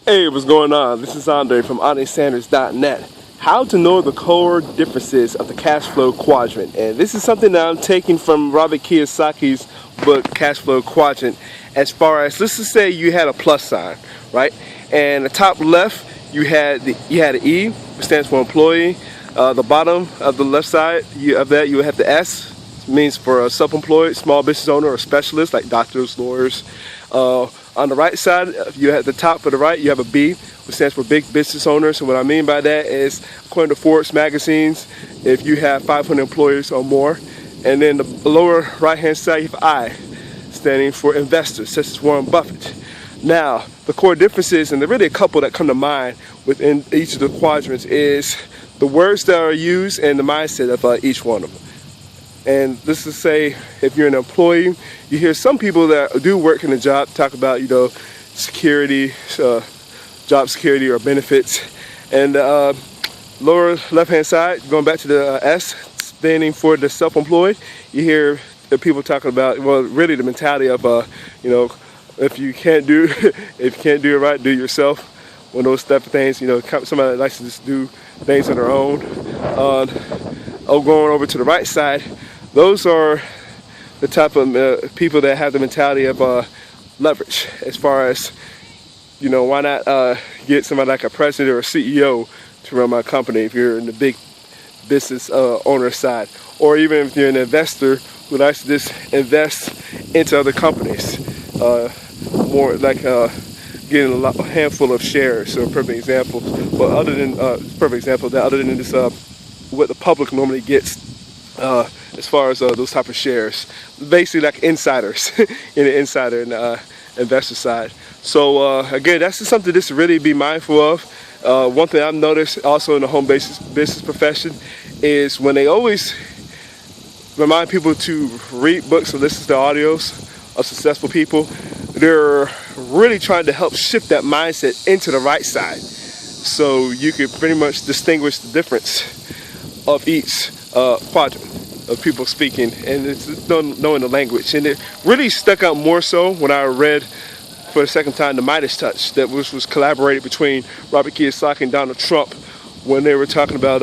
Hey, what's going on? This is Andre from AndreSanders.net. How to know the core differences of the cash flow quadrant. And this is something that I'm taking from Robert Kiyosaki's book, Cash Flow Quadrant. As far as, let's just say you had a plus sign, right? And the top left, you had an E, which stands for employee. The bottom of the left side of that, you have the S. Means for a self-employed, small business owner, or specialist like doctors, lawyers. On the right side, you have the top for the right, you have a B, which stands for big business owner. So what I mean by that is, according to Forbes magazines, if you have 500 employees or more. And then the lower right-hand side, you have I, standing for investors, such as Warren Buffett. Now, the core differences, and there are really a couple that come to mind within each of the quadrants, is the words that are used and the mindset of each one of them. And this is say, if you're an employee, you hear some people that do work in a job talk about, security, job security or benefits. And lower left-hand side, going back to the S, standing for the self-employed, you hear the people talking about, well, really the mentality of, if you can't do it right, do it yourself. One of those type of things, somebody that likes to just do things on their own. Going over to the right side, those are the type of people that have the mentality of leverage. As far as, why not get somebody like a president or a CEO to run my company if you're in the big business owner side, or even if you're an investor who likes to just invest into other companies, more like getting a handful of shares. So a perfect example. But other than this, what the public normally gets. As far as those type of shares, basically like insiders in the insider and investor side. So again, that's just something just to really be mindful of. One thing I've noticed also in the home business profession is when they always remind people to read books or listen to audios of successful people, they're really trying to help shift that mindset into the right side, so you can pretty much distinguish the difference of each quadrant of people speaking, and it's knowing the language. And it really stuck out more so when I read for the second time the Midas Touch, that was collaborated between Robert Kiyosaki and Donald Trump, when they were talking about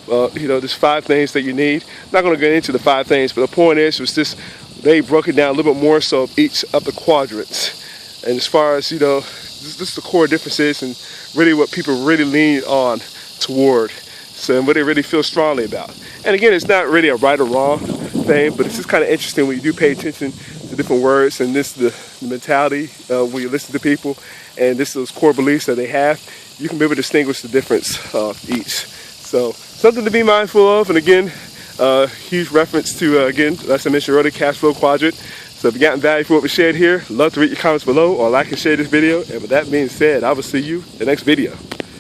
there's 5 things that you need. Not going to get into the 5 things, but the point was this: they broke it down a little bit more so of each of the quadrants. And as far as this is the core differences and really what people really lean on toward. So, and what they really feel strongly about. And again, it's not really a right or wrong thing, but it's just kind of interesting when you do pay attention to different words, and this is the mentality when you listen to people, and this is those core beliefs that they have. You can be able to distinguish the difference of each. So something to be mindful of. And again, huge reference to, again, as I mentioned earlier, cash flow quadrant. So if you've gotten value from what we shared here, love to read your comments below or like and share this video. And with that being said, I will see you in the next video.